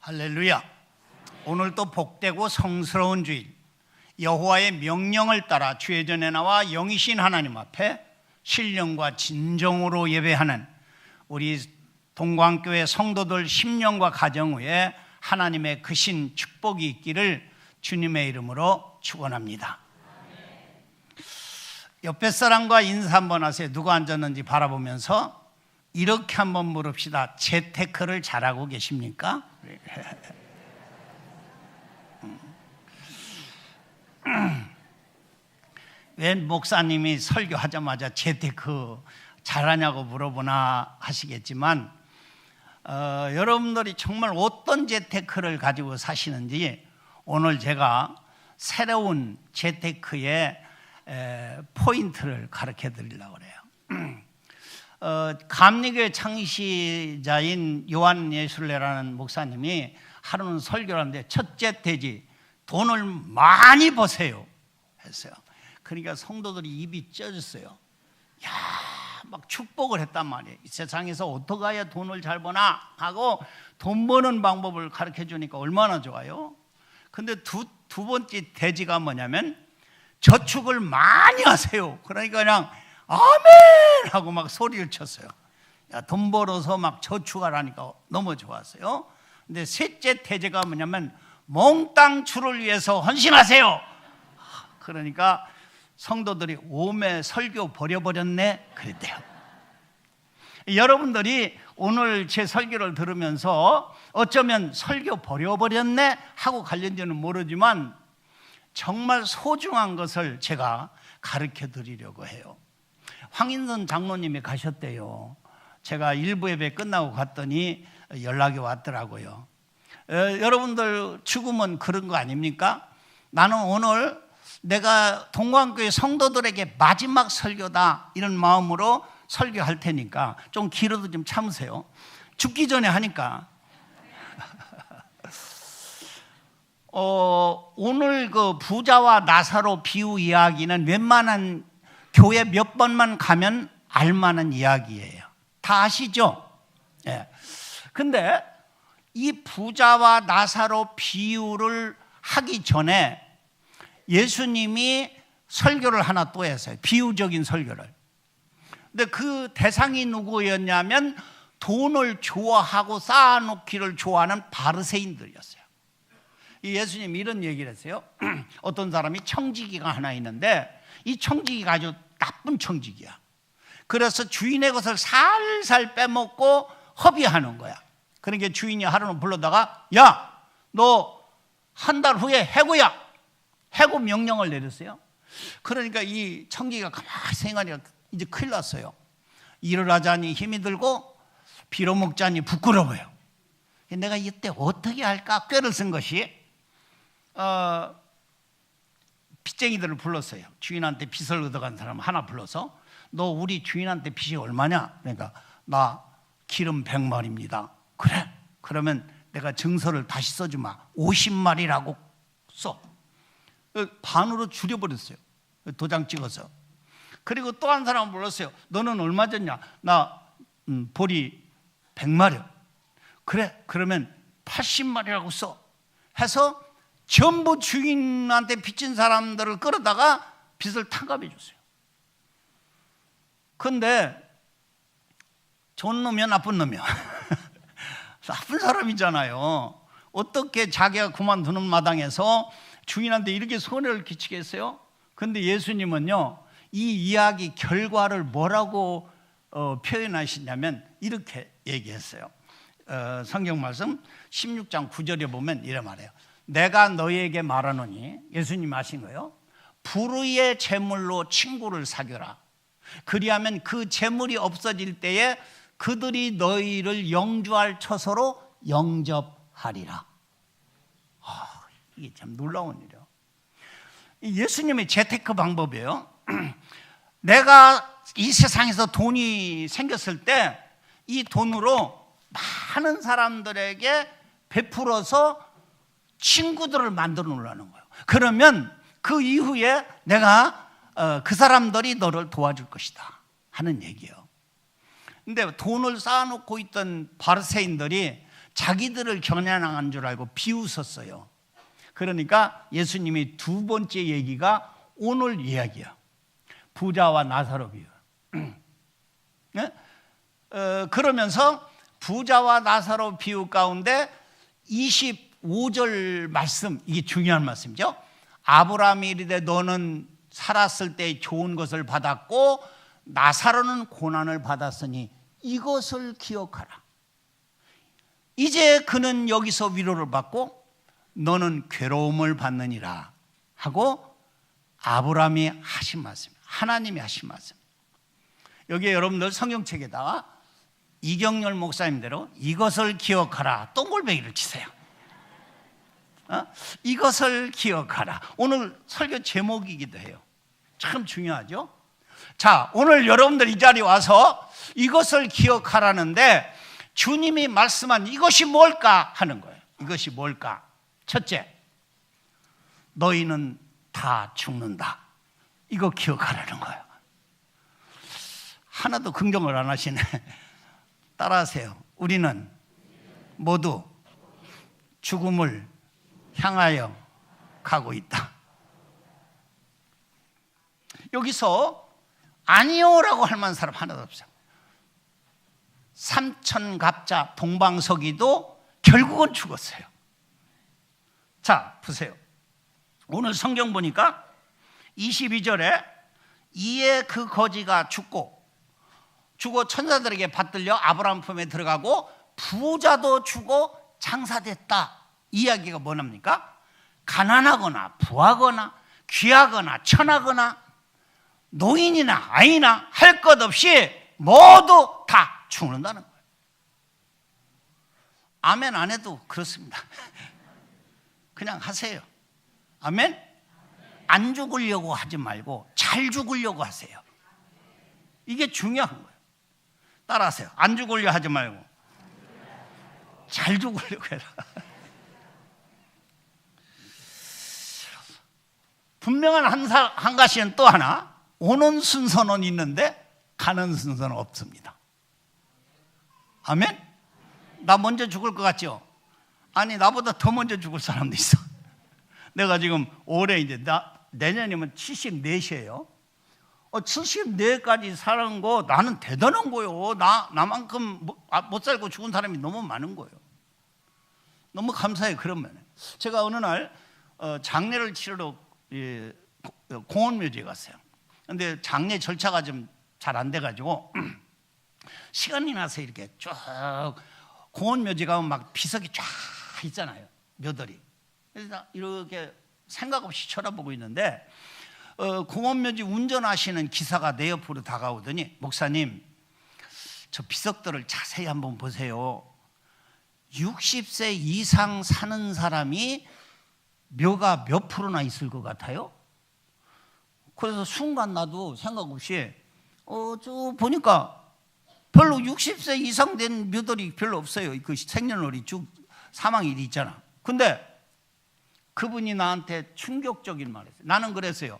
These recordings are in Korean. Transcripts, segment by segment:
할렐루야. 오늘도 복되고 성스러운 주일, 여호와의 명령을 따라 주의 전에 나와 영이신 하나님 앞에 신령과 진정으로 예배하는 우리 동광교회 성도들 10년과 가정 위에 하나님의 크신 축복이 있기를 주님의 이름으로 축원합니다. 옆에 사람과 인사 한번 하세요. 누가 앉았는지 바라보면서 이렇게 한번 물읍시다. 재테크를 잘하고 계십니까? 웬 목사님이 설교하자마자 재테크 잘하냐고 물어보나 하시겠지만 여러분들이 정말 어떤 재테크를 가지고 사시는지 오늘 제가 새로운 재테크의 포인트를 가르쳐 드리려고 그래요. 감리교회 창시자인 요한 예술례라는 목사님이 하루는 설교를 하는데 첫째 대지 돈을 많이 버세요 했어요. 그러니까 성도들이 입이 쪄졌어요. 야, 막 축복을 했단 말이에요. 이 세상에서 어떻게 해야 돈을 잘 버나 하고 돈 버는 방법을 가르쳐 주니까 얼마나 좋아요. 근데 두 번째 대지가 뭐냐면 저축을 많이 하세요. 그러니까 그냥 아멘 하고 막 소리를 쳤어요. 야, 돈 벌어서 막 저축하라니까 너무 좋았어요. 근데 셋째 대제가 뭐냐면 몽땅 주를 위해서 헌신하세요. 그러니까 성도들이 오메 설교 버려버렸네 그랬대요. 여러분들이 오늘 제 설교를 들으면서 어쩌면 설교 버려버렸네 하고 관련되는 모르지만 정말 소중한 것을 제가 가르쳐 드리려고 해요. 황인선 장로님이 가셨대요. 제가 일부 예배 끝나고 갔더니 연락이 왔더라고요. 여러분들 죽으면 그런 거 아닙니까? 나는 오늘 내가 동광교회 성도들에게 마지막 설교다 이런 마음으로 설교할 테니까 좀 길어도 좀 참으세요. 죽기 전에 하니까. 오늘 그 부자와 나사로 비유 이야기는 웬만한 교회 몇 번만 가면 알만한 이야기예요. 다 아시죠? 예. 근데 이 부자와 나사로 비유를 하기 전에 예수님이 설교를 하나 또 했어요. 비유적인 설교를. 근데 그 대상이 누구였냐면 돈을 좋아하고 쌓아놓기를 좋아하는 바리새인들이었어요. 예수님이 이런 얘기를 했어요. 어떤 사람이 청지기가 하나 있는데 이 청지기가 아주 나쁜 청지기야. 그래서 주인의 것을 살살 빼먹고 허비하는 거야. 그러니까 주인이 하루는 불러다가 야, 너 한 달 후에 해고야. 해고 명령을 내렸어요. 그러니까 이 청지기가 가만히 생각하니까 이제 큰일 났어요. 일을 하자니 힘이 들고 빌어먹자니 부끄러워요. 내가 이때 어떻게 할까 꾀를 쓴 것이 빚쟁이들을 불렀어요. 주인한테 빚을 얻어간 사람 하나 불러서 너 우리 주인한테 빚이 얼마냐? 그러니까 나 기름 100마리입니다. 그래? 그러면 내가 증서를 다시 써주마. 50마리라고 써. 반으로 줄여버렸어요. 도장 찍어서. 그리고 또 한 사람을 불렀어요. 너는 얼마 줬냐? 나 보리 100마리. 그래? 그러면 80마리라고 써. 해서 전부 주인한테 빚진 사람들을 끌어다가 빚을 탕감해 줬어요. 근데 좋은 놈이야 나쁜 놈이야? 나쁜 사람이잖아요. 어떻게 자기가 그만두는 마당에서 주인한테 이렇게 손해를 끼치겠어요? 근데 예수님은요 이 이야기 결과를 뭐라고 표현하시냐면 이렇게 얘기했어요. 성경 말씀 16장 9절에 보면 이래 말해요. 내가 너희에게 말하노니, 예수님 하신 거예요. 불의의 재물로 친구를 사귀라. 그리하면 그 재물이 없어질 때에 그들이 너희를 영주할 처소로 영접하리라. 이게 참 놀라운 일이에요. 예수님의 재테크 방법이에요. 내가 이 세상에서 돈이 생겼을 때 이 돈으로 많은 사람들에게 베풀어서 친구들을 만들어 놓으라는 거예요. 그러면 그 이후에 내가 그 사람들이 너를 도와줄 것이다 하는 얘기예요. 근데 돈을 쌓아놓고 있던 바리새인들이 자기들을 겨냥한 줄 알고 비웃었어요. 그러니까 예수님이 두 번째 얘기가 오늘 이야기야. 부자와 나사로 비유. 네? 그러면서 부자와 나사로 비유 가운데 25절 말씀, 이게 중요한 말씀이죠. 아브라함이 이르되 너는 살았을 때 좋은 것을 받았고 나사로는 고난을 받았으니 이것을 기억하라. 이제 그는 여기서 위로를 받고 너는 괴로움을 받느니라 하고 아브라함이 하신 말씀, 하나님이 하신 말씀. 여기에 여러분들 성경책에다가 이경렬 목사님대로 이것을 기억하라 동글뱅이를 치세요. 이것을 기억하라. 오늘 설교 제목이기도 해요. 참 중요하죠. 자, 오늘 여러분들 이 자리에 와서 이것을 기억하라는데 주님이 말씀한 이것이 뭘까 하는 거예요. 이것이 뭘까? 첫째, 너희는 다 죽는다. 이거 기억하라는 거예요. 하나도 긍정을 안 하시네. 따라하세요. 우리는 모두 죽음을 향하여 가고 있다. 여기서 아니요라고 할 만한 사람 하나도 없어요. 삼천갑자 동방서기도 결국은 죽었어요. 자, 보세요. 오늘 성경 보니까 22절에 이에 그 거지가 죽고 천사들에게 받들려 아브라함 품에 들어가고 부자도 죽어 장사됐다. 이야기가 뭐랍니까? 가난하거나 부하거나 귀하거나 천하거나 노인이나 아이나 할 것 없이 모두 다 죽는다는 거예요. 아멘 안 해도 그렇습니다. 그냥 하세요. 아멘? 안 죽으려고 하지 말고 잘 죽으려고 하세요. 이게 중요한 거예요. 따라하세요. 안 죽으려고 하지 말고 잘 죽으려고 해라. 분명한 한 가지는 또 하나, 오는 순서는 있는데 가는 순서는 없습니다. 아멘? 나 먼저 죽을 것 같죠? 아니, 나보다 더 먼저 죽을 사람도 있어. 내가 지금 올해 이제 내년이면 74이에요. 74까지 사는 거 나는 대단한 거예요. 나만큼 못 살고 죽은 사람이 너무 많은 거예요. 너무 감사해요. 그런 면에. 제가 어느 날 장례를 치르러 공원묘지에 갔어요. 근데 장례 절차가 좀 잘 안 돼가지고 시간이 나서 이렇게 쭉 공원묘지 가면 막 비석이 쫙 있잖아요. 묘들이. 그래서 이렇게 생각 없이 쳐다보고 있는데 공원묘지 운전하시는 기사가 내 옆으로 다가오더니 목사님, 저 비석들을 자세히 한번 보세요. 60세 이상 사는 사람이 묘가 몇 프로나 있을 것 같아요? 그래서 순간 나도 생각 없이 저 보니까 별로 60세 이상 된 묘들이 별로 없어요. 그 생년월일 쭉 사망일이 있잖아. 근데 그분이 나한테 충격적인 말을 했어요. 나는 그랬어요.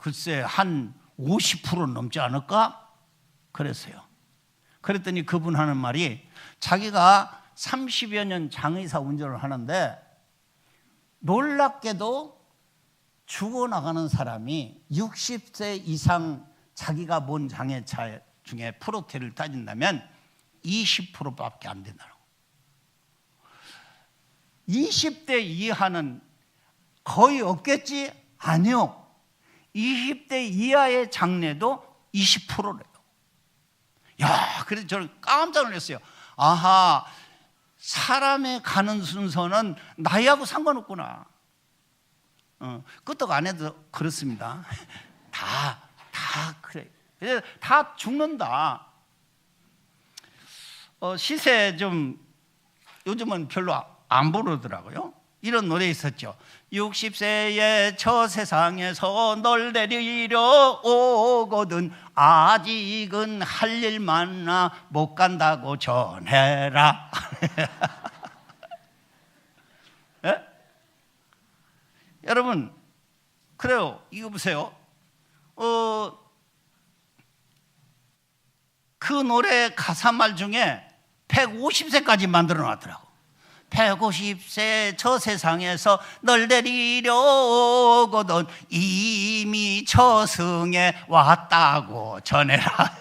글쎄 한 50% 넘지 않을까? 그랬어요. 그랬더니 그분 하는 말이 자기가 30여 년 장의사 운전을 하는데 놀랍게도 죽어나가는 사람이 60세 이상 자기가 본 장애차 중에 프로테를 따진다면 20%밖에 안 된다고. 20대 이하는 거의 없겠지? 아니요. 20대 이하의 장례도 20%래요. 야, 그래서 저는 깜짝 놀랐어요. 아하, 사람의 가는 순서는 나이하고 상관없구나. 끄떡 안 해도 그렇습니다. 다 그래. 다 죽는다. 시세 좀 요즘은 별로 안 부르더라고요. 이런 노래 있었죠. 60세에 저 세상에서 널 데리러 오거든 아직은 할 일 많아 못 간다고 전해라. 예? 여러분, 그래요. 이거 보세요. 그 노래 가사말 중에 150세까지 만들어 놨더라고. 150세 저 세상에서 널 데리려거든 이미 저승에 왔다고 전해라.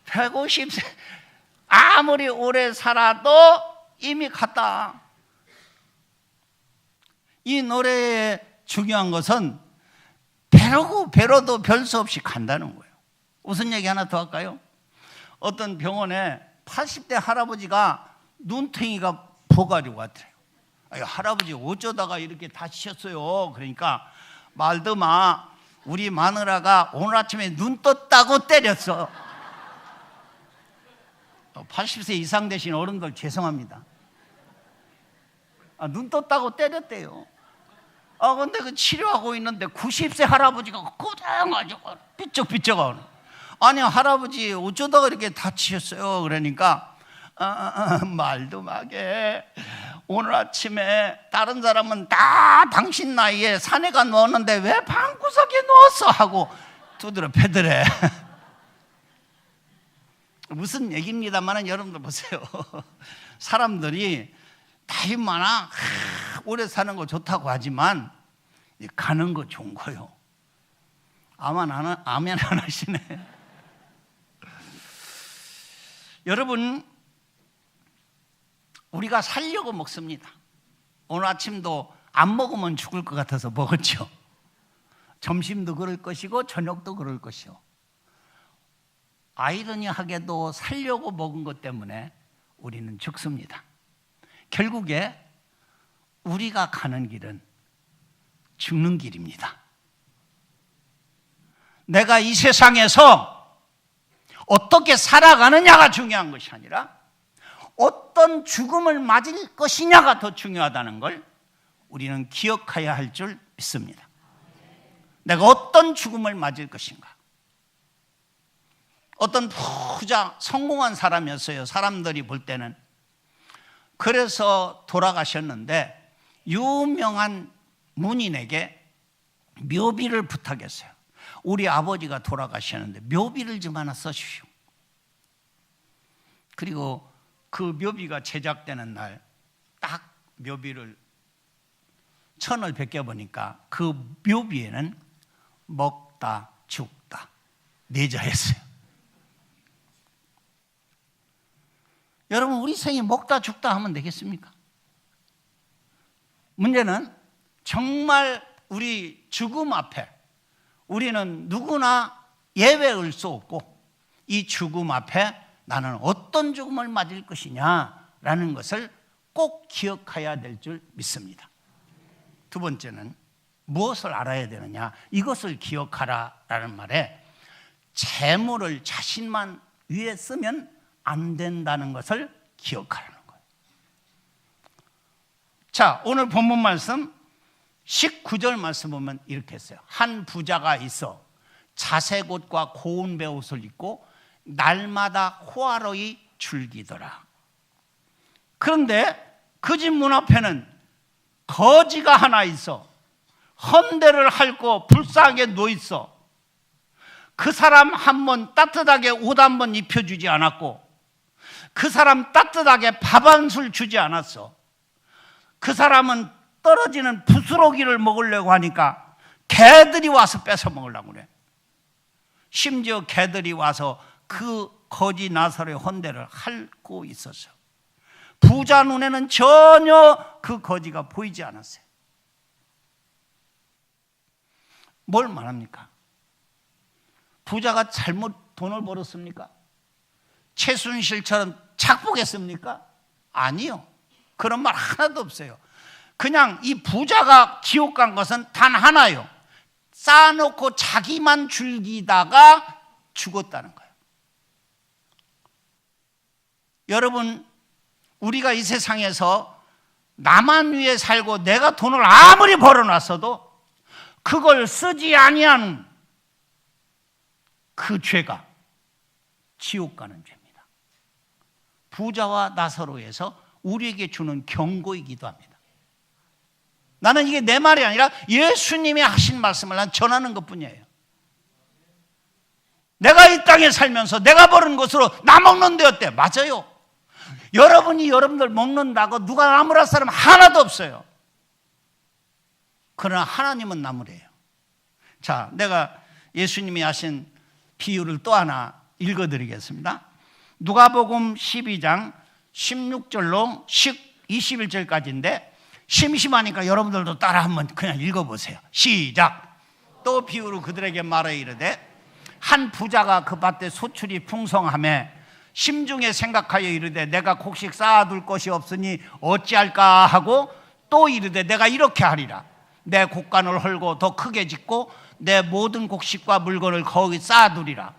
150세 아무리 오래 살아도 이미 갔다. 이 노래의 중요한 것은 배로도 별 수 없이 간다는 거예요. 무슨 얘기 하나 더 할까요? 어떤 병원에 80대 할아버지가 눈탱이가 부어가지고 왔대요. 할아버지 어쩌다가 이렇게 다치셨어요? 그러니까 말드마 우리 마누라가 오늘 아침에 눈 떴다고 때렸어. 80세 이상 되신 어른들 죄송합니다. 눈 떴다고 때렸대요. 근데 그 치료하고 있는데 90세 할아버지가 고생가지고 삐쩍삐쩍 아니 할아버지 어쩌다가 이렇게 다치셨어요? 그러니까 말도 마게 오늘 아침에 다른 사람은 다 당신 나이에 산에 가 누웠는데 왜 방구석에 누웠어? 하고 두드려 패드래. 무슨 얘기입니다만 여러분들 보세요. 사람들이 나이 많아 오래 사는 거 좋다고 하지만 가는 거 좋은 거요. 아멘 안 하시네. 여러분 우리가 살려고 먹습니다. 오늘 아침도 안 먹으면 죽을 것 같아서 먹었죠. 점심도 그럴 것이고 저녁도 그럴 것이요. 아이러니하게도 살려고 먹은 것 때문에 우리는 죽습니다. 결국에 우리가 가는 길은 죽는 길입니다. 내가 이 세상에서 어떻게 살아가느냐가 중요한 것이 아니라 어떤 죽음을 맞을 것이냐가 더 중요하다는 걸 우리는 기억해야 할 줄 믿습니다. 내가 어떤 죽음을 맞을 것인가. 어떤 부자 성공한 사람이었어요. 사람들이 볼 때는. 그래서 돌아가셨는데 유명한 문인에게 묘비를 부탁했어요. 우리 아버지가 돌아가셨는데 묘비를 좀 하나 써주시오. 그리고 그 묘비가 제작되는 날 딱 묘비를 천을 베껴보니까 그 묘비에는 먹다 죽다 내자였어요. 여러분 우리 생이 먹다 죽다 하면 되겠습니까? 문제는 정말 우리 죽음 앞에 우리는 누구나 예외일 수 없고 이 죽음 앞에 나는 어떤 죽음을 맞을 것이냐라는 것을 꼭 기억해야 될 줄 믿습니다. 두 번째는 무엇을 알아야 되느냐, 이것을 기억하라라는 말에 재물을 자신만 위에 쓰면 안 된다는 것을 기억하라는 거예요. 자, 오늘 본문 말씀 19절 말씀 보면 이렇게 했어요. 한 부자가 있어 자색 옷과 고운 베옷을 입고 날마다 호화로이 즐기더라. 그런데 그 집 문 앞에는 거지가 하나 있어 헌대를 핥고 불쌍하게 누워있어. 그 사람 한 번 따뜻하게 옷 한 번 입혀주지 않았고 그 사람 따뜻하게 밥 한 술 주지 않았어. 그 사람은 떨어지는 부스러기를 먹으려고 하니까 개들이 와서 뺏어 먹으려고 그래. 심지어 개들이 와서 그 거지 나사로의 헌대를 핥고 있었어요. 부자 눈에는 전혀 그 거지가 보이지 않았어요. 뭘 말합니까? 부자가 잘못 돈을 벌었습니까? 최순실처럼 착복했습니까? 아니요. 그런 말 하나도 없어요. 그냥 이 부자가 지옥 간 것은 단 하나요. 쌓아놓고 자기만 즐기다가 죽었다는 거예요. 여러분, 우리가 이 세상에서 나만 위해 살고 내가 돈을 아무리 벌어놨어도 그걸 쓰지 아니한 그 죄가 지옥 가는 죄입니다. 부자와 나사로에서 우리에게 주는 경고이기도 합니다. 나는 이게 내 말이 아니라 예수님이 하신 말씀을 난 전하는 것뿐이에요. 내가 이 땅에 살면서 내가 버는 것으로 나 먹는 데 어때? 맞아요. 여러분이 여러분들 먹는다고 누가 나무랄 사람 하나도 없어요. 그러나 하나님은 나무래요. 자, 내가 예수님이 하신 비유를 또 하나 읽어드리겠습니다. 누가복음 12장 16절로 21절까지인데 심심하니까 여러분들도 따라 한번 그냥 읽어보세요. 시작. 또 비유로 그들에게 말하여 이르되 한 부자가 그 밭에 소출이 풍성하매 심중에 생각하여 이르되 내가 곡식 쌓아둘 것이 없으니 어찌할까 하고 또 이르되 내가 이렇게 하리라. 내 곡간을 헐고 더 크게 짓고 내 모든 곡식과 물건을 거기 쌓아두리라.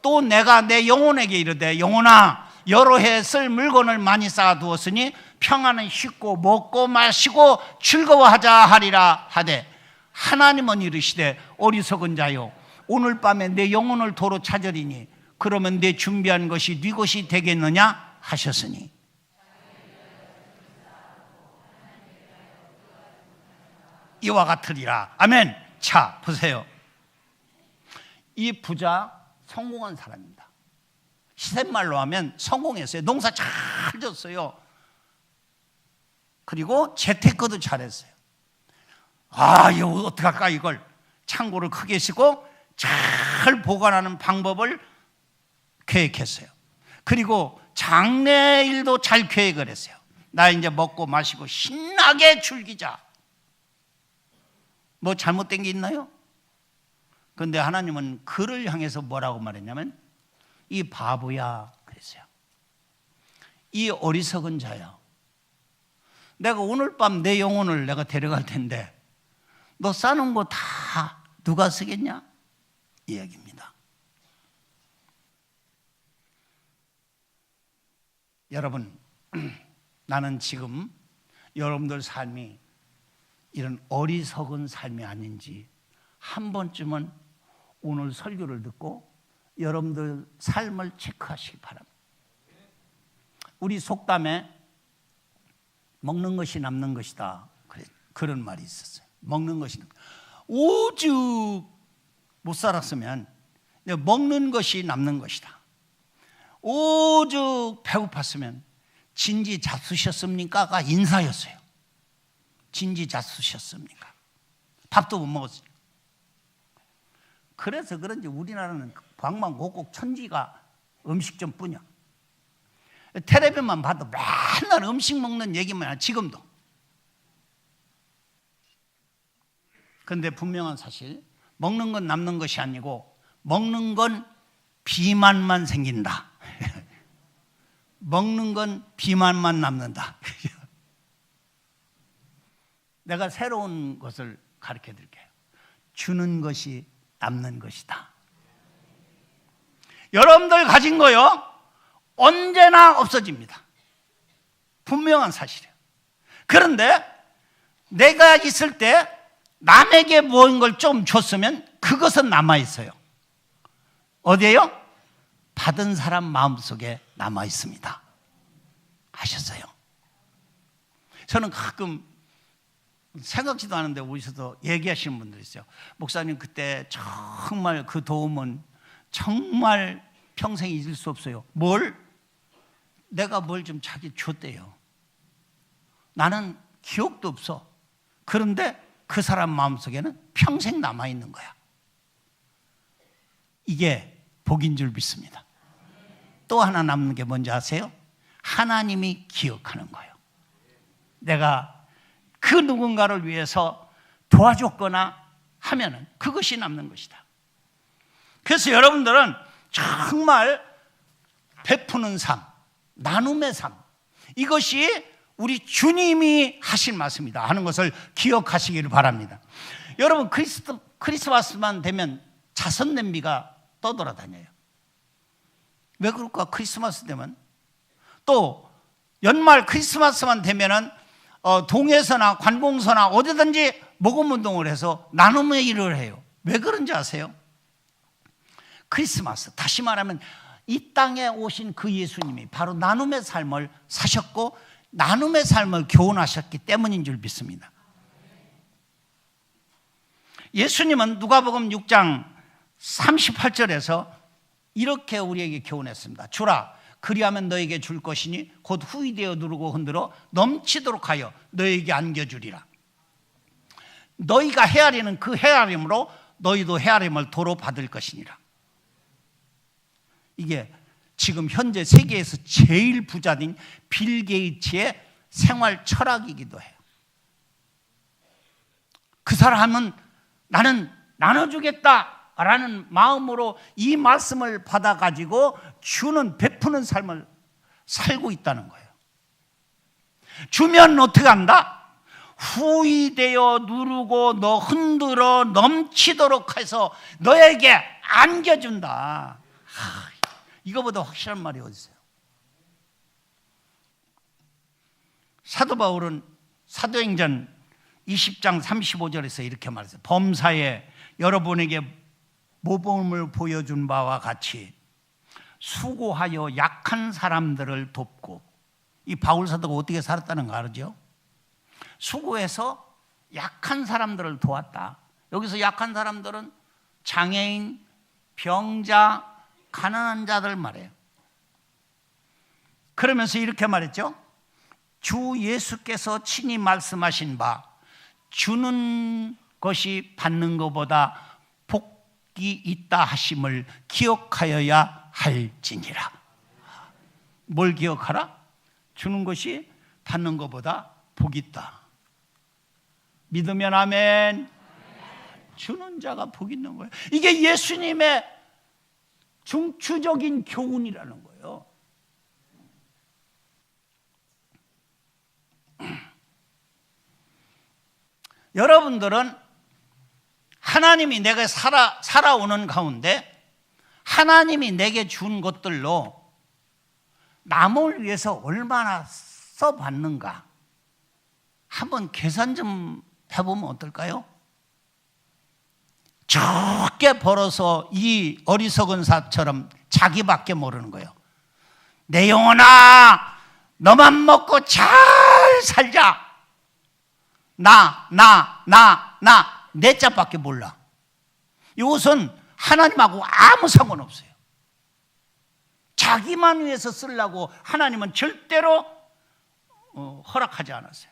또 내가 내 영혼에게 이르되 영혼아 여러 해 쓸 물건을 많이 쌓아두었으니 평안은 쉽고 먹고 마시고 즐거워하자 하리라 하되 하나님은 이르시되 어리석은 자요 오늘 밤에 내 영혼을 도로 찾으리니 그러면 내 준비한 것이 네 것이 되겠느냐 하셨으니. 이와 같으리라. 아멘. 자, 보세요. 이 부자 성공한 사람입니다. 시샘말로 하면 성공했어요. 농사 잘 졌어요. 그리고 재테크도 잘했어요. 아, 이거 어떡할까 이걸. 창고를 크게 쓰고 잘 보관하는 방법을 계획했어요. 그리고 장래일도 잘 계획을 했어요. 나 이제 먹고 마시고 신나게 즐기자. 뭐 잘못된 게 있나요? 그런데 하나님은 그를 향해서 뭐라고 말했냐면 이 바보야 그랬어요. 이 어리석은 자야. 내가 오늘 밤 내 영혼을 내가 데려갈 텐데 너 싸는 거 다 누가 쓰겠냐? 이야기입니다. 여러분, 나는 지금 여러분들 삶이 이런 어리석은 삶이 아닌지 한 번쯤은 오늘 설교를 듣고 여러분들 삶을 체크하시기 바랍니다. 우리 속담에 먹는 것이 남는 것이다 그런 말이 있었어요. 먹는 것이 오죽 못 살았으면 먹는 것이 남는 것이다. 오죽 배고팠으면 진지잡수셨습니까가 인사였어요. 진지잡수셨습니까? 밥도 못 먹었어요. 그래서 그런지 우리나라는 방방곡곡 천지가 음식점뿐이야. 텔레비만 봐도 맨날 음식 먹는 얘기만 해. 지금도. 그런데 분명한 사실 먹는 건 남는 것이 아니고 먹는 건 비만만 생긴다. 먹는 건 비만만 남는다. 내가 새로운 것을 가르쳐 드릴게요. 주는 것이 남는 것이다. 여러분들 가진 거요 언제나 없어집니다. 분명한 사실이에요. 그런데 내가 있을 때 남에게 모인 걸 좀 줬으면 그것은 남아있어요. 어디에요? 받은 사람 마음속에 남아있습니다. 하셨어요. 저는 가끔 생각지도 않은데 오셔서 얘기하시는 분들이 있어요. 목사님 그때 정말 그 도움은 정말 평생 잊을 수 없어요. 뭘? 내가 뭘 좀 자기 줬대요. 나는 기억도 없어. 그런데 그 사람 마음속에는 평생 남아있는 거야. 이게 복인 줄 믿습니다. 또 하나 남는 게 뭔지 아세요? 하나님이 기억하는 거예요. 내가 그 누군가를 위해서 도와줬거나 하면은 그것이 남는 것이다. 그래서 여러분들은 정말 베푸는 삶, 나눔의 삶, 이것이 우리 주님이 하신 말씀이다 하는 것을 기억하시기를 바랍니다. 여러분 크리스마스만 되면 자선 냄비가 떠돌아다녀요. 왜 그럴까? 크리스마스 되면 또 연말 크리스마스만 되면은 동에서나 관공서나 어디든지 모금 운동을 해서 나눔의 일을 해요. 왜 그런지 아세요? 크리스마스, 다시 말하면 이 땅에 오신 그 예수님이 바로 나눔의 삶을 사셨고 나눔의 삶을 교훈하셨기 때문인 줄 믿습니다. 예수님은 누가복음 6장 38절에서 이렇게 우리에게 교훈했습니다. 주라, 그리하면 너에게 줄 것이니 곧 후이되어 누르고 흔들어 넘치도록 하여 너에게 안겨주리라. 너희가 헤아리는 그 헤아림으로 너희도 헤아림을 도로 받을 것이니라. 이게 지금 현재 세계에서 제일 부자인 빌 게이츠의 생활 철학이기도 해요. 그 사람은 나는 나눠주겠다라는 마음으로 이 말씀을 받아가지고 주는 베푸는 삶을 살고 있다는 거예요. 주면 어떻게 한다? 후이되어 누르고 너 흔들어 넘치도록 해서 너에게 안겨준다. 이거보다 확실한 말이 어디 있어요? 사도 바울은 사도행전 20장 35절에서 이렇게 말했어요. 범사에 여러분에게 모범을 보여준 바와 같이 수고하여 약한 사람들을 돕고, 이 바울 사도가 어떻게 살았다는 거 알죠? 수고해서 약한 사람들을 도왔다. 여기서 약한 사람들은 장애인, 병자, 가난한 자들 말이에요. 그러면서 이렇게 말했죠. 주 예수께서 친히 말씀하신 바 주는 것이 받는 것보다 복이 있다 하심을 기억하여야 할지니라. 뭘 기억하라? 주는 것이 받는 것보다 복이 있다. 믿으면 아멘. 주는 자가 복 있는 거예요. 이게 예수님의 중추적인 교훈이라는 거예요. 여러분들은 하나님이 내게 살아오는 가운데 하나님이 내게 준 것들로 남을 위해서 얼마나 써봤는가 한번 계산 좀 해보면 어떨까요? 적게 벌어서 이 어리석은 사처럼 자기밖에 모르는 거예요. 내 영혼아, 너만 먹고 잘 살자. 내 짝밖에 몰라. 이것은 하나님하고 아무 상관없어요. 자기만 위해서 쓰려고 하나님은 절대로 허락하지 않았어요.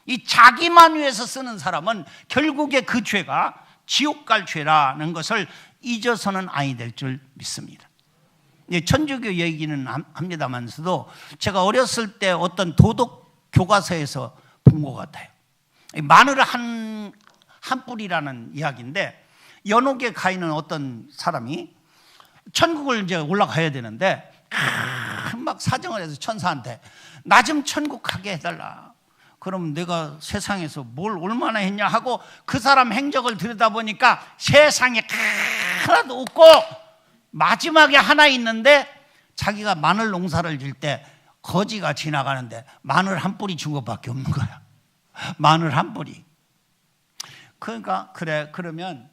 이 자기만 위해서 쓰는 사람은 결국에 그 죄가 지옥 갈 죄라는 것을 잊어서는 아니 될 줄 믿습니다. 천주교 얘기는 합니다만서도 제가 어렸을 때 어떤 도덕 교과서에서 본 것 같아요. 마늘 한 뿌리라는 이야기인데, 연옥에 가 있는 어떤 사람이 천국을 이제 올라가야 되는데 막 사정을 해서 천사한테 나 좀 천국 가게 해달라. 그럼 내가 세상에서 뭘 얼마나 했냐 하고 그 사람 행적을 들여다보니까 세상에 하나도 없고 마지막에 하나 있는데, 자기가 마늘 농사를 질 때 거지가 지나가는데 마늘 한 뿌리 준 것밖에 없는 거야. 마늘 한 뿌리. 그러니까 그래, 그러면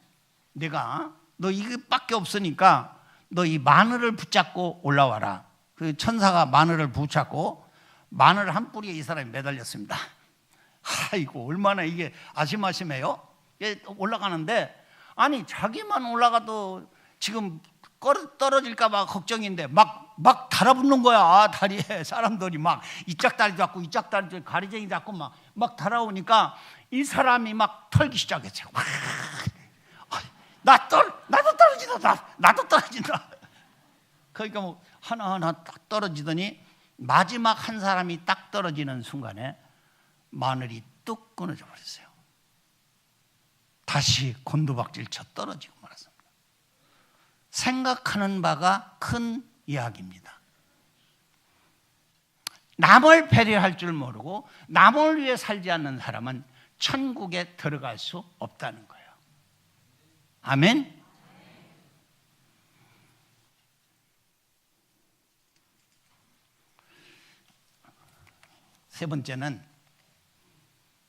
내가 너 이것밖에 없으니까 너 이 마늘을 붙잡고 올라와라. 그 천사가 마늘을 붙잡고 마늘 한 뿌리에 이 사람이 매달렸습니다. 아이고 얼마나 이게 아심아심해요. 올라가는데 아니 자기만 올라가도 지금 떨어질까 봐 걱정인데 막 달아붙는 거야. 다리에 사람들이 막 이짝 다리 잡고 이짝 다리 가리쟁이 잡고 막 달아오니까 이 사람이 막 털기 시작했어요. 나도 떨어진다. 나도 떨어진다. 그러니까 뭐 하나하나 딱 떨어지더니 마지막 한 사람이 딱 떨어지는 순간에 마늘이 뚝 끊어져 버렸어요. 다시 곤두박질 쳐 떨어지고 말았습니다. 생각하는 바가 큰 이야기입니다. 남을 배려할 줄 모르고 남을 위해 살지 않는 사람은 천국에 들어갈 수 없다는 거예요. 아멘. 세 번째는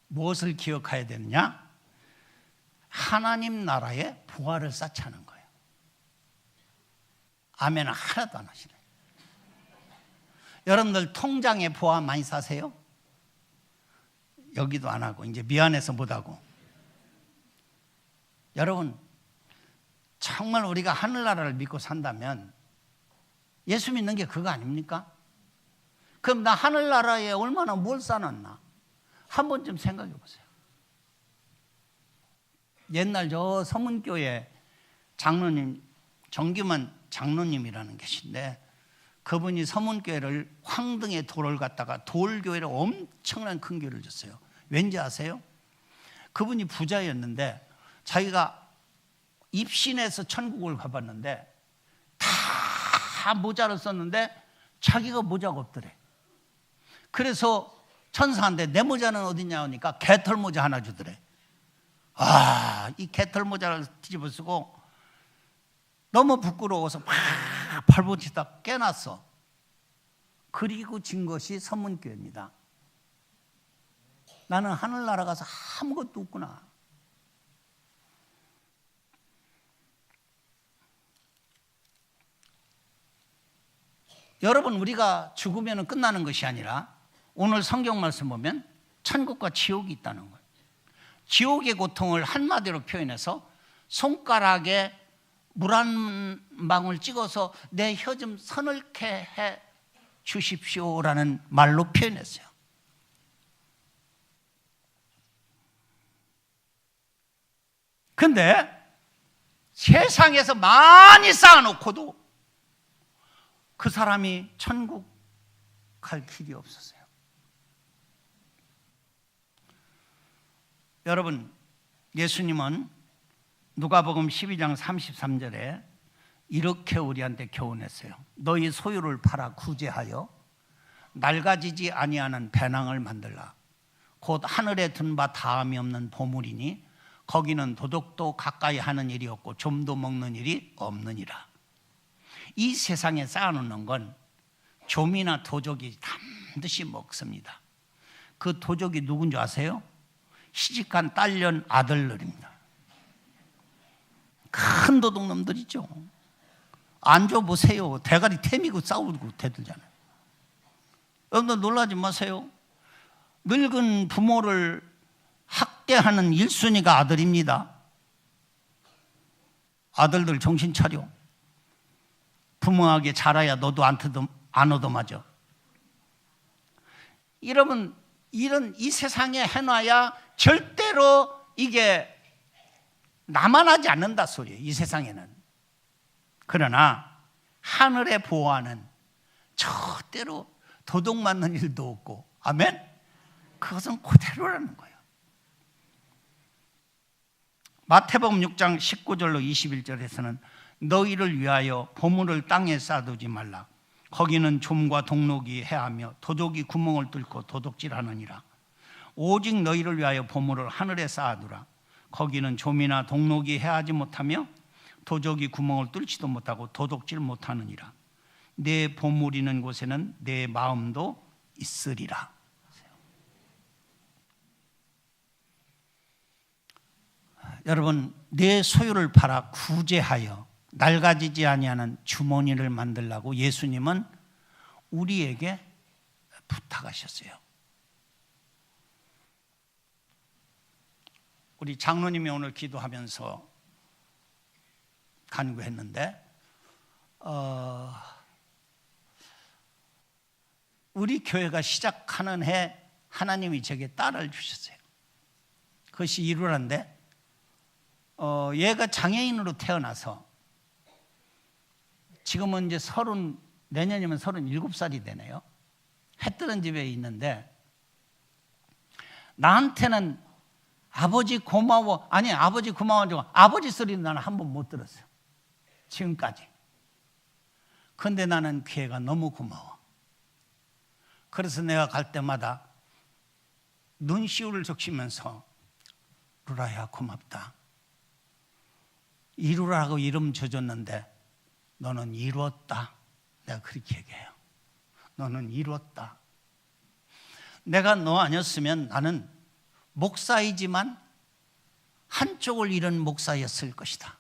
무엇을 기억해야 되느냐? 하나님 나라의 부활을 쌓자는 거예요. 아멘은 하나도 안 하시네. 여러분들 통장에 부활 많이 사세요? 여기도 안 하고 이제 미안해서 못 하고. 여러분 정말 우리가 하늘나라를 믿고 산다면 예수 믿는 게 그거 아닙니까? 그럼 나 하늘나라에 얼마나 뭘 쌓았나? 한 번쯤 생각해 보세요. 옛날 저 서문교회 장로님, 정규만 장로님이라는 계신데 그분이 서문교회를 황등의 돌을 갖다가 돌교회를 엄청난 큰 교회를 줬어요. 왠지 아세요? 그분이 부자였는데 자기가 입신해서 천국을 가봤는데 다 모자를 썼는데 자기가 모자가 없더래. 그래서 천사한테 내 모자는 어디냐 하니까 개털 모자 하나 주더래. 이 개털 모자를 뒤집어 쓰고 너무 부끄러워서 막 발붙이다 깨놨어. 그리고 진 것이 서문교회입니다. 나는 하늘나라 가서 아무것도 없구나. 여러분, 우리가 죽으면 끝나는 것이 아니라 오늘 성경 말씀 보면 천국과 지옥이 있다는 거예요. 지옥의 고통을 한마디로 표현해서 손가락에 물 한 방울 찍어서 내 혀 좀 서늘케 해 주십시오라는 말로 표현했어요. 근데 세상에서 많이 쌓아놓고도 그 사람이 천국 갈 길이 없었어요. 여러분, 예수님은 누가복음 12장 33절에 이렇게 우리한테 교훈했어요. 너희 소유를 팔아 구제하여 낡아지지 아니하는 배낭을 만들라. 곧 하늘에 든 바 다함이 없는 보물이니 거기는 도둑도 가까이 하는 일이 없고 좀도 먹는 일이 없느니라. 이 세상에 쌓아놓는 건 좀이나 도적이 반드시 먹습니다. 그 도적이 누군지 아세요? 시집간 딸년 아들들입니다. 큰 도둑놈들이죠. 앉아보세요. 대가리 태미고 싸우고 대들잖아요. 여러분들 놀라지 마세요. 늙은 부모를 학대하는 1순위가 아들입니다. 아들들 정신 차려. 부모에게 자라야 너도 안 얻어맞아. 여러분, 이 세상에 해놔야 절대로 이게 남아나지 않는다 소리예요. 이 세상에는. 그러나 하늘의 보화는 절대로 도둑 맞는 일도 없고, 아멘? 그것은 그대로라는 거예요. 마태복음 6장 19절로 21절에서는 너희를 위하여 보물을 땅에 쌓아두지 말라. 거기는 좀과 동록이 해하며 도둑이 구멍을 뚫고 도둑질하느니라. 오직 너희를 위하여 보물을 하늘에 쌓아두라. 거기는 좀이나 동록이 해하지 못하며 도적이 구멍을 뚫지도 못하고 도둑질 못하느니라. 내 보물 있는 곳에는 내 마음도 있으리라. 여러분, 내 소유를 팔아 구제하여 낡아지지 아니하는 주머니를 만들라고 예수님은 우리에게 부탁하셨어요. 우리 장로님이 오늘 기도하면서 간구했는데 우리 교회가 시작하는 해 하나님이 제게 딸을 주셨어요. 그것이 이루란데 얘가 장애인으로 태어나서 지금은 이제 내년이면 37살이 되네요. 해 뜨는 집에 있는데 나한테는 아버지 고마워, 아버지 고마워지고 아버지 소리는 나는 한 번 못 들었어요. 지금까지. 그런데 나는 걔가 너무 고마워. 그래서 내가 갈 때마다 눈시울을 적시면서 루라야 고맙다. 이루라고 이름 줘줬는데 너는 이루었다. 내가 그렇게 얘기해요. 너는 이루었다. 내가 너 아니었으면 나는 목사이지만 한쪽을 잃은 목사였을 것이다.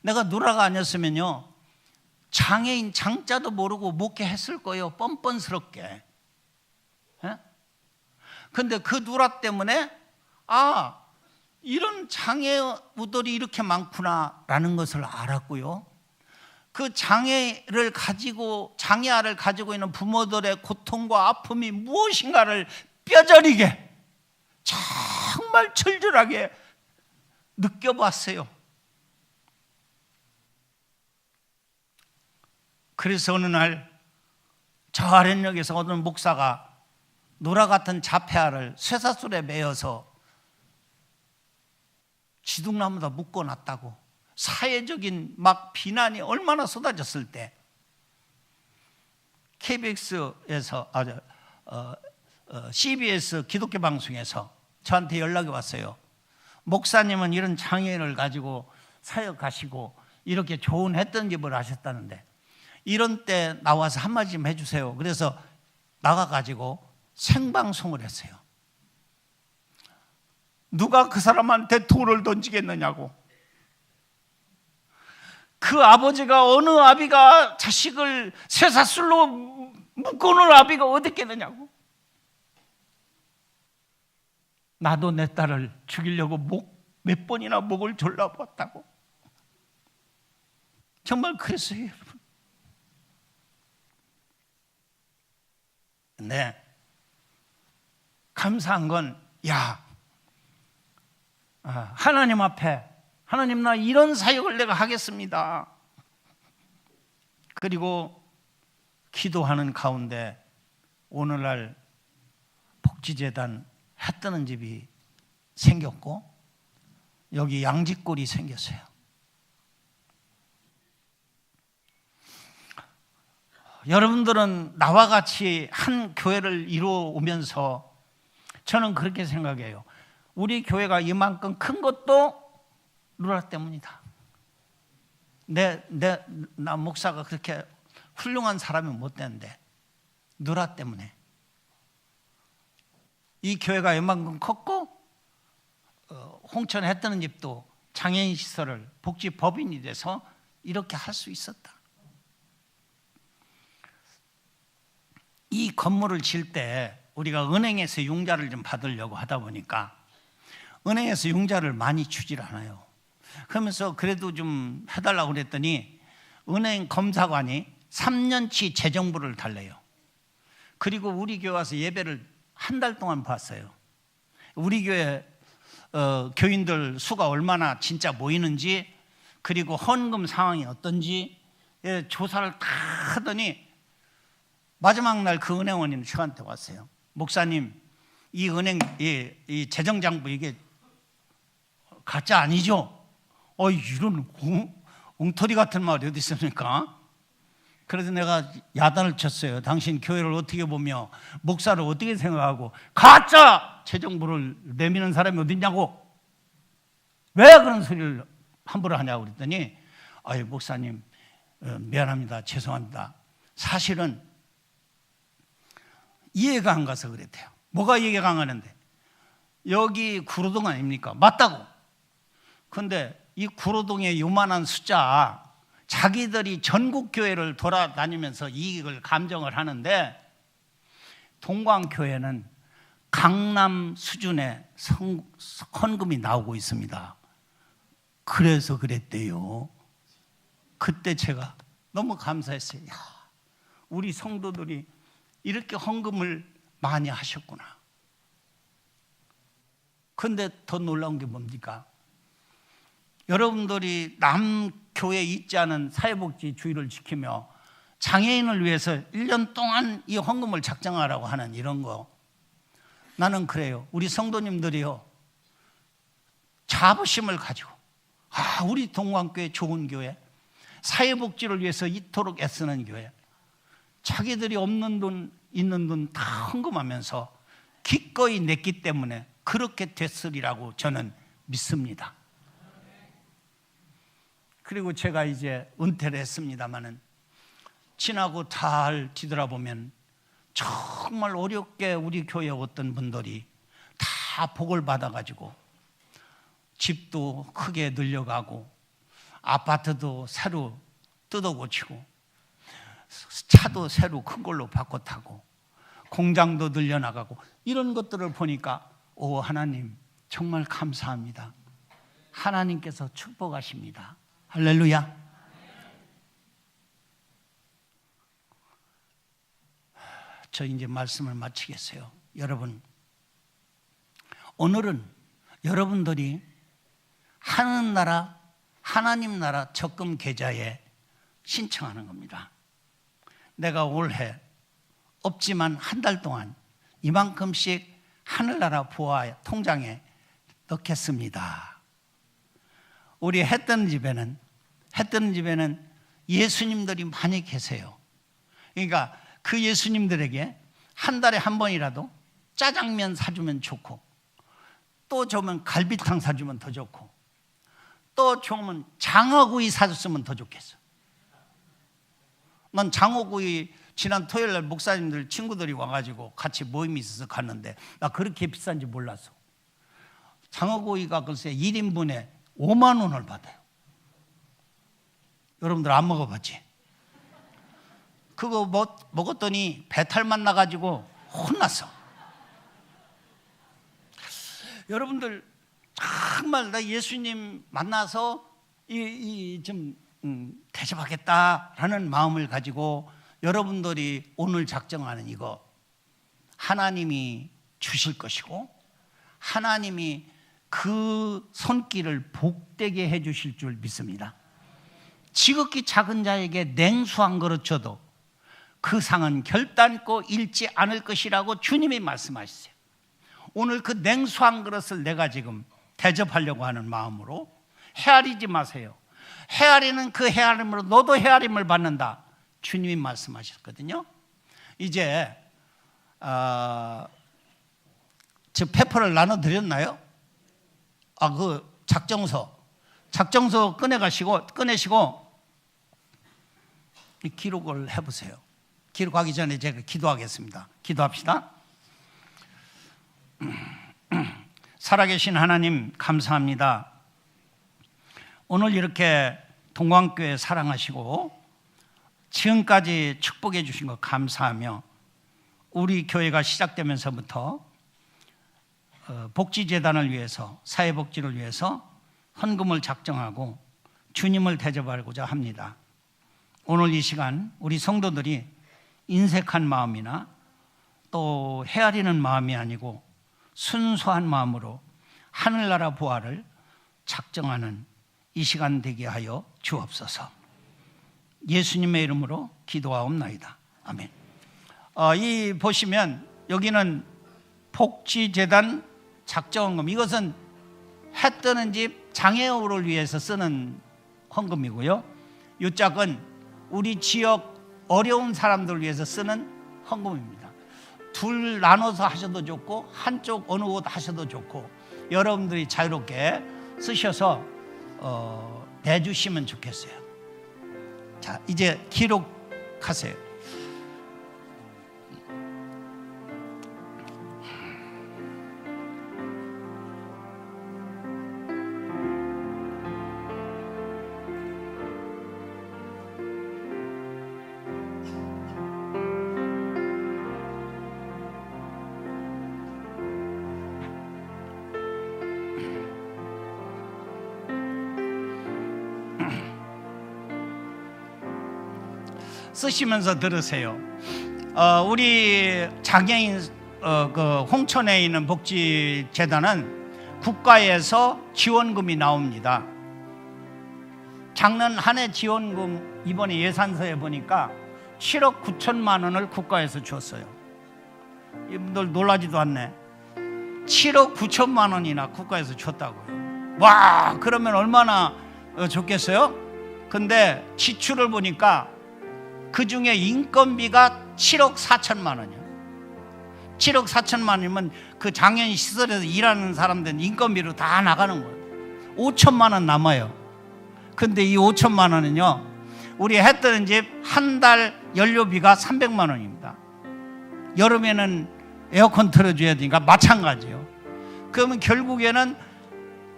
내가 누라가 아니었으면요 장애인 장자도 모르고 목회했을 거예요. 뻔뻔스럽게. 그런데 그 누라 때문에 이런 장애우들이 이렇게 많구나라는 것을 알았고요. 그 장애아를 가지고 있는 부모들의 고통과 아픔이 무엇인가를 뼈저리게 정말 절절하게 느껴봤어요. 그래서 어느 날 저 아랫역에서 어느 목사가 노라 같은 자폐아를 쇠사슬에 매어서 지둥나무다 묶어놨다고 사회적인 막 비난이 얼마나 쏟아졌을 때 KBS에서 CBS 기독교 방송에서 저한테 연락이 왔어요. 목사님은 이런 장애인을 가지고 사역하시고 이렇게 좋은 했던 집을 하셨다는데 이런 때 나와서 한마디 좀 해주세요. 그래서 나가가지고 생방송을 했어요. 누가 그 사람한테 돌을 던지겠느냐고. 그 아버지가 어느 아비가 자식을 쇠사슬로 묶어놓은 아비가 어디 있겠느냐고. 나도 내 딸을 죽이려고 몇 번이나 목을 졸라봤다고. 정말 그랬어요, 여러분. 근데 감사한 건 하나님 앞에 하나님 나 이런 사역을 내가 하겠습니다. 그리고 기도하는 가운데 오늘날 복지재단 해 뜨는 집이 생겼고 여기 양지골이 생겼어요. 여러분들은 나와 같이 한 교회를 이루어 오면서 저는 그렇게 생각해요. 우리 교회가 이만큼 큰 것도 누라 때문이다. 나 목사가 그렇게 훌륭한 사람이 못 되는데 누라 때문에. 이 교회가 이만큼 컸고 홍천 해 뜨는 집도 장애인 시설을 복지법인이 돼서 이렇게 할 수 있었다. 이 건물을 질 때 우리가 은행에서 융자를 좀 받으려고 하다 보니까 은행에서 융자를 많이 주질 않아요. 그러면서 그래도 좀 해달라고 그랬더니 은행 검사관이 3년치 재정부를 달래요. 그리고 우리 교회 와서 예배를 한 달 동안 봤어요. 우리 교회 교인들 수가 얼마나 진짜 모이는지 그리고 헌금 상황이 어떤지 조사를 다 하더니 마지막 날 그 은행원이 저한테 왔어요. 목사님, 이 은행 이 재정장부 이게 가짜 아니죠? 이런 엉터리 같은 말이 어디 있습니까? 그래서 내가 야단을 쳤어요. 당신 교회를 어떻게 보며 목사를 어떻게 생각하고 가짜 재정부를 내미는 사람이 어디 있냐고. 왜 그런 소리를 함부로 하냐고 그랬더니 목사님 미안합니다. 죄송합니다. 사실은 이해가 안 가서 그랬대요. 뭐가 이해가 안 가는데? 여기 구로동 아닙니까? 맞다고. 근데 이 구로동의 요만한 숫자 자기들이 전국 교회를 돌아다니면서 이익을 감정을 하는데 동광교회는 강남 수준의 헌금이 나오고 있습니다. 그래서 그랬대요. 그때 제가 너무 감사했어요. 우리 성도들이 이렇게 헌금을 많이 하셨구나. 그런데 더 놀라운 게 뭡니까? 여러분들이 남 교회에 있지 않은 사회복지 주의를 지키며 장애인을 위해서 1년 동안 이 헌금을 작정하라고 하는 이런 거, 나는 그래요. 우리 성도님들이요, 자부심을 가지고 우리 동광교회 좋은 교회, 사회복지를 위해서 이토록 애쓰는 교회, 자기들이 없는 돈 있는 돈 다 헌금하면서 기꺼이 냈기 때문에 그렇게 됐으리라고 저는 믿습니다. 그리고 제가 이제 은퇴를 했습니다마는 지나고 잘 뒤돌아보면 정말 어렵게 우리 교회 어떤 분들이 다 복을 받아가지고 집도 크게 늘려가고 아파트도 새로 뜯어고치고 차도 새로 큰 걸로 바꿔 타고 공장도 늘려나가고 이런 것들을 보니까 하나님 정말 감사합니다. 하나님께서 축복하십니다. 할렐루야. 저 이제 말씀을 마치겠어요. 여러분, 오늘은 여러분들이 하늘나라, 하나님 나라 적금 계좌에 신청하는 겁니다. 내가 올해 없지만 한 달 동안 이만큼씩 하늘나라 부와 통장에 넣겠습니다. 우리 해 뜨는 집에는 예수님들이 많이 계세요. 그러니까 그 예수님들에게 한 달에 한 번이라도 짜장면 사주면 좋고, 또 좋으면 갈비탕 사주면 더 좋고, 또 좋으면 장어구이 사줬으면 더 좋겠어. 난 장어구이 지난 토요일 날 목사님들 친구들이 와가지고 같이 모임이 있어서 갔는데 나 그렇게 비싼지 몰랐어. 장어구이가 글쎄 1인분에 5만 원을 받아요. 여러분들 안 먹어봤지? 그거 먹었더니 배탈만 나가지고 혼났어. 여러분들 정말 나 예수님 만나서 좀 대접하겠다라는 마음을 가지고 여러분들이 오늘 작정하는 이거 하나님이 주실 것이고, 하나님이 그 손길을 복되게 해 주실 줄 믿습니다. 지극히 작은 자에게 냉수 한 그릇 줘도 그 상은 결단코 잃지 않을 것이라고 주님이 말씀하셨어요. 오늘 그 냉수 한 그릇을 내가 지금 대접하려고 하는 마음으로 헤아리지 마세요. 헤아리는 그 헤아림으로 너도 헤아림을 받는다, 주님이 말씀하셨거든요. 이제 저 페퍼를 나눠드렸나요? 그 작정서 꺼내시고 기록을 해보세요. 기록하기 전에 제가 기도하겠습니다. 기도합시다. 살아계신 하나님, 감사합니다. 오늘 이렇게 동광교회 사랑하시고 지금까지 축복해 주신 것 감사하며, 우리 교회가 시작되면서부터 복지재단을 위해서, 사회복지를 위해서 헌금을 작정하고 주님을 대접하고자 합니다. 오늘 이 시간 우리 성도들이 인색한 마음이나 또 헤아리는 마음이 아니고 순수한 마음으로 하늘나라 부활을 작정하는 이 시간 되게 하여 주옵소서. 예수님의 이름으로 기도하옵나이다. 아멘. 이 보시면 여기는 복지재단 작정헌금, 이것은 해 뜨는 집 장애우를 위해서 쓰는 헌금이고요. 이 짝은 우리 지역 어려운 사람들을 위해서 쓰는 헌금입니다. 둘 나눠서 하셔도 좋고 한쪽 어느 곳 하셔도 좋고 여러분들이 자유롭게 쓰셔서 내주시면 좋겠어요. 자, 이제 기록하세요. 쓰시면서 들으세요. 우리 장애인 그 홍천에 있는 복지재단은 국가에서 지원금이 나옵니다. 작년 한 해 지원금 이번에 예산서에 보니까 7억 9천만 원을 국가에서 줬어요. 이분들 놀라지도 않네. 7억 9천만 원이나 국가에서 줬다고요. 와, 그러면 얼마나 좋겠어요? 근데 지출을 보니까 그 중에 인건비가 7억 4천만 원이에요. 7억 4천만 원이면 그 장애인 시설에서 일하는 사람들은 인건비로 다 나가는 거예요. 5천만 원 남아요. 근데 이 5천만 원은요, 우리 해 뜨는 집 한 달 연료비가 300만 원입니다. 여름에는 에어컨 틀어줘야 되니까 마찬가지예요. 그러면 결국에는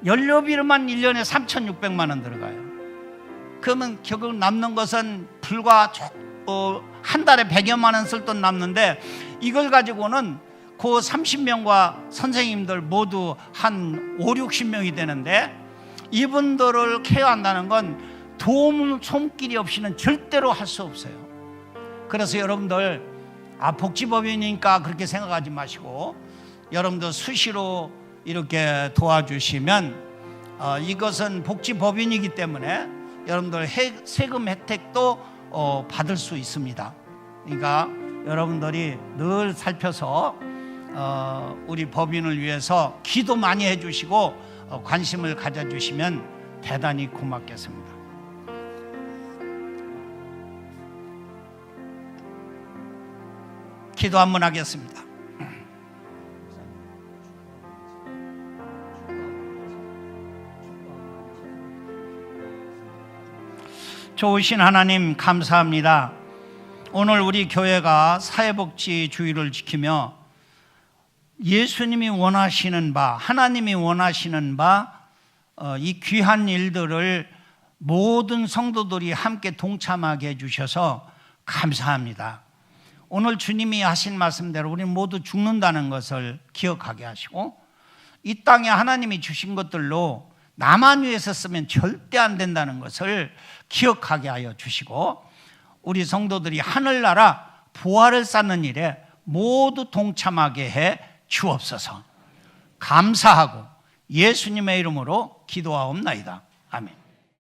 연료비로만 1년에 3,600만 원 들어가요. 그러면 결국 남는 것은 불과 한 달에 100여만 원 쓸 돈 남는데, 이걸 가지고는 그 30명과 선생님들 모두 한 5, 60명이 되는데, 이분들을 케어한다는 건 도움 손길이 없이는 절대로 할 수 없어요. 그래서 여러분들 복지법이니까 그렇게 생각하지 마시고 여러분들 수시로 이렇게 도와주시면 이것은 복지법인이기 때문에 여러분들 세금 혜택도 받을 수 있습니다. 그러니까 여러분들이 늘 살펴서 우리 법인을 위해서 기도 많이 해주시고 관심을 가져주시면 대단히 고맙겠습니다. 기도 한번 하겠습니다. 좋으신 하나님 감사합니다. 오늘 우리 교회가 사회복지 주의를 지키며 예수님이 원하시는 바, 하나님이 원하시는 바 이 귀한 일들을 모든 성도들이 함께 동참하게 해주셔서 감사합니다. 오늘 주님이 하신 말씀대로 우리는 모두 죽는다는 것을 기억하게 하시고 이 땅에 하나님이 주신 것들로 나만 위해서 쓰면 절대 안 된다는 것을 기억하게 하여 주시고 우리 성도들이 하늘나라 부활을 쌓는 일에 모두 동참하게 해 주옵소서. 감사하고 예수님의 이름으로 기도하옵나이다. 아멘.